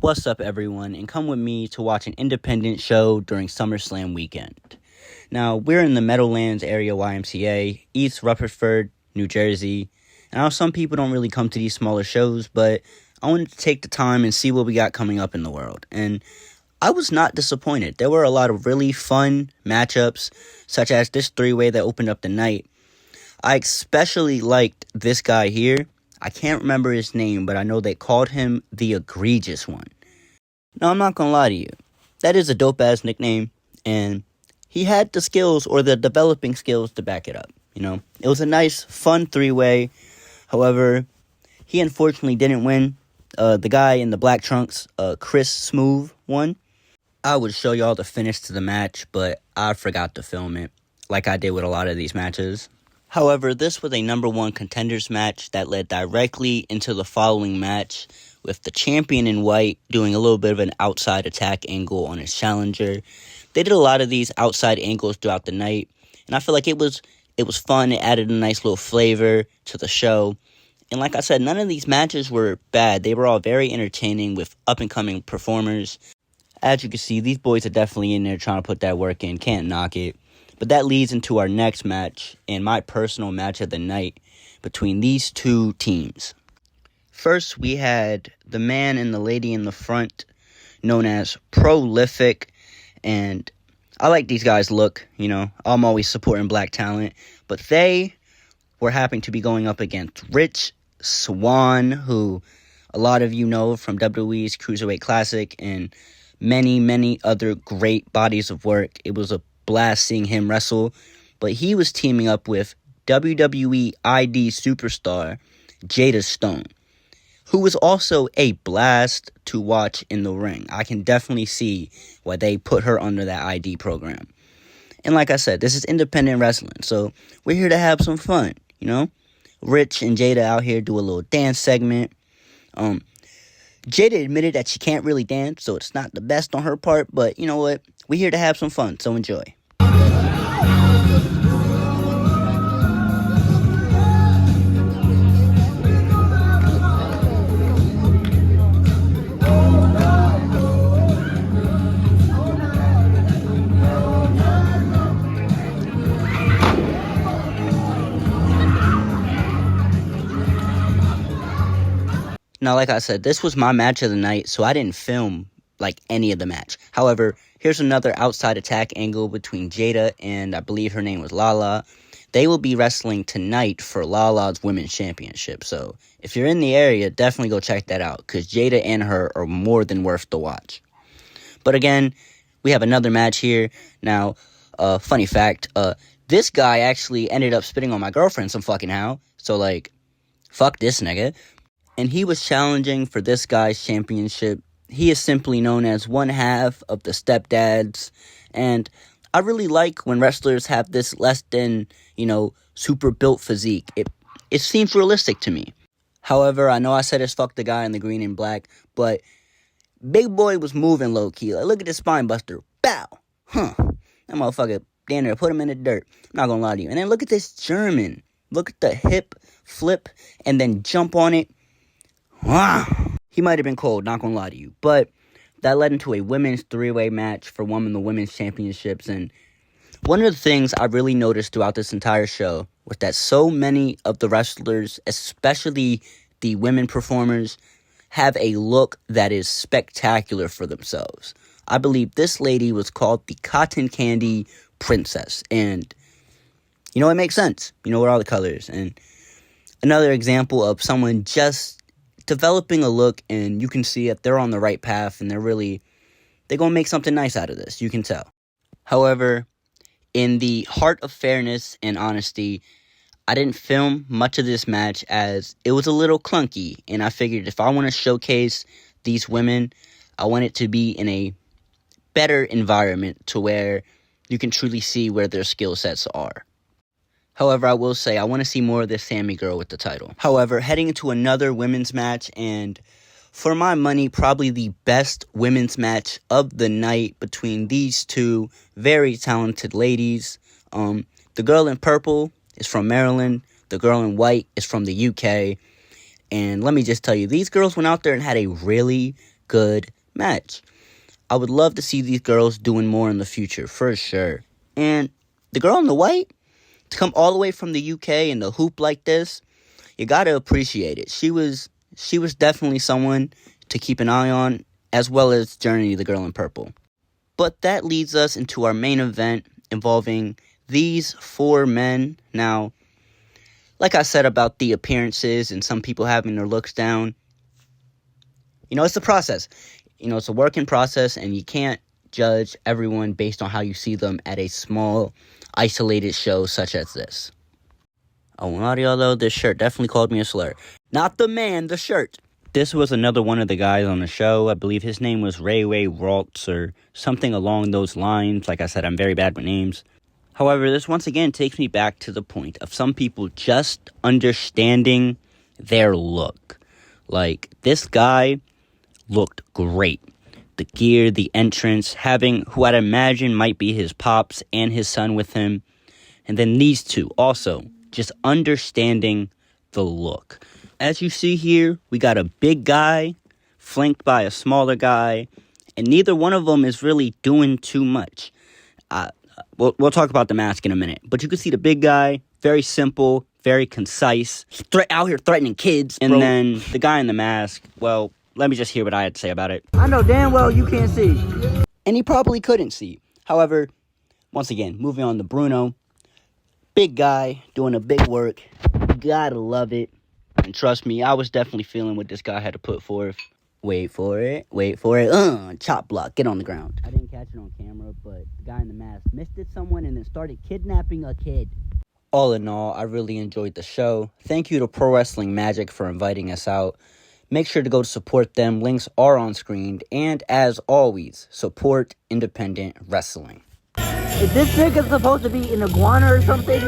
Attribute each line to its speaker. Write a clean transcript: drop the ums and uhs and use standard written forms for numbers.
Speaker 1: What's up, everyone, and come with me to watch an independent show during SummerSlam weekend. Now, we're in the Meadowlands area YMCA, East Rutherford, New Jersey. And I know some people don't really come to these smaller shows, but I wanted to take the time and see what we got coming up in the world. And I was not disappointed. There were a lot of really fun matchups, such as this three-way that opened up the night. I especially liked this guy here. I can't remember his name, but I know they called him the Egregious One. Now, I'm not gonna lie to you. That is a dope-ass nickname, and he had the skills, or the developing skills, to back it up. You know, it was a nice, fun three-way. However, he unfortunately didn't win. The guy in the black trunks, Chris Smooth, won. I would show y'all the finish to the match, but I forgot to film it, like I did with a lot of these matches. However, this was a number one contenders match that led directly into the following match, with the champion in white doing a little bit of an outside attack angle on his challenger. They did a lot of these outside angles throughout the night, and I feel like it was fun. It added a nice little flavor to the show. And like I said, none of these matches were bad. They were all very entertaining with up-and-coming performers. As you can see, these boys are definitely in there trying to put that work in. Can't knock it. But that leads into our next match, and my personal match of the night, between these two teams. First, we had the man and the lady in the front, known as Prolific, and I like these guys' look, you know. I'm always supporting black talent, but they were happening to be going up against Rich Swann, who a lot of you know from WWE's Cruiserweight Classic and many, many other great bodies of work. It was a blast seeing him wrestle, but he was teaming up with WWE ID superstar Jada Stone, who was also a blast to watch in the ring. I can definitely see why they put her under that ID program. And like I said, this is independent wrestling, so we're here to have some fun, you know? Rich and Jada out here do a little dance segment. Jada admitted that she can't really dance, so it's not the best on her part, but you know what? We're here to have some fun, so enjoy. Now, like I said, this was my match of the night, so I didn't film, like, any of the match. However, here's another outside attack angle between Jada and I believe her name was Lala. They will be wrestling tonight for Lala's Women's Championship. So, if you're in the area, definitely go check that out, because Jada and her are more than worth the watch. But again, we have another match here. Now, funny fact, this guy actually ended up spitting on my girlfriend some fucking how. So, like, fuck this nigga. And he was challenging for this guy's championship. He is simply known as one half of the Stepdads. And I really like when wrestlers have this less than, super built physique. It seems realistic to me. However, I know I said it's fuck the guy in the green and black, but Big Boy was moving low-key. Like, look at this spine buster. Bow! That motherfucker down there, put him in the dirt. I'm not gonna lie to you. And then look at this German. Look at the hip flip and then jump on it. Wow. He might have been cold, not gonna lie to you. But that led into a women's three-way match for one of the women's championships. And one of the things I really noticed throughout this entire show was that so many of the wrestlers, especially the women performers, have a look that is spectacular for themselves. I believe this lady was called the Cotton Candy Princess. And, it makes sense. With all the colors. And another example of someone just developing a look, and you can see that they're on the right path, and they're going to make something nice out of this. You can tell. However, in the heart of fairness and honesty, I didn't film much of this match as it was a little clunky, and I figured if I want to showcase these women, I want it to be in a better environment to where you can truly see where their skill sets are. However, I will say I want to see more of this Sammy girl with the title. However, heading into another women's match, and for my money, probably the best women's match of the night between these two very talented ladies. The girl in purple is from Maryland. The girl in white is from the UK. And let me just tell you, these girls went out there and had a really good match. I would love to see these girls doing more in the future, for sure. And the girl in the white, to come all the way from the UK and to hoop like this, you gotta appreciate it. She was definitely someone to keep an eye on, as well as Journey, the girl in purple. But that leads us into our main event involving these 4 men. Now, like I said about the appearances and some people having their looks down, it's a process. It's a working process, and you can't judge everyone based on how you see them at a small, isolated show such as this. Oh, and audio though, this shirt definitely called me a slur. Not the man, the shirt. This was another one of the guys on the show. I believe his name was Ray Waltz or something along those lines. Like I said, I'm very bad with names. However, this once again takes me back to the point of some people just understanding their look. Like, this guy looked great. The gear, the entrance, having who I'd imagine might be his pops and his son with him. And then these two also, just understanding the look. As you see here, we got a big guy flanked by a smaller guy, and neither one of them is really doing too much. We'll talk about the mask in a minute, but you can see the big guy, very simple, very concise, out here threatening kids, and then the guy in the mask, well, let me just hear what I had to say about it. I know damn well you can't see. And he probably couldn't see. However, once again, moving on to Bruno. Big guy, doing a big work. Gotta love it. And trust me, I was definitely feeling what this guy had to put forth. Wait for it. Chop block, get on the ground. I didn't catch it on camera, but the guy in the mask misted someone and then started kidnapping a kid. All in all, I really enjoyed the show. Thank you to Pro Wrestling Magic for inviting us out. Make sure to go to support them. Links are on screen. And as always, support independent wrestling. Is this chicken supposed to be an iguana or something?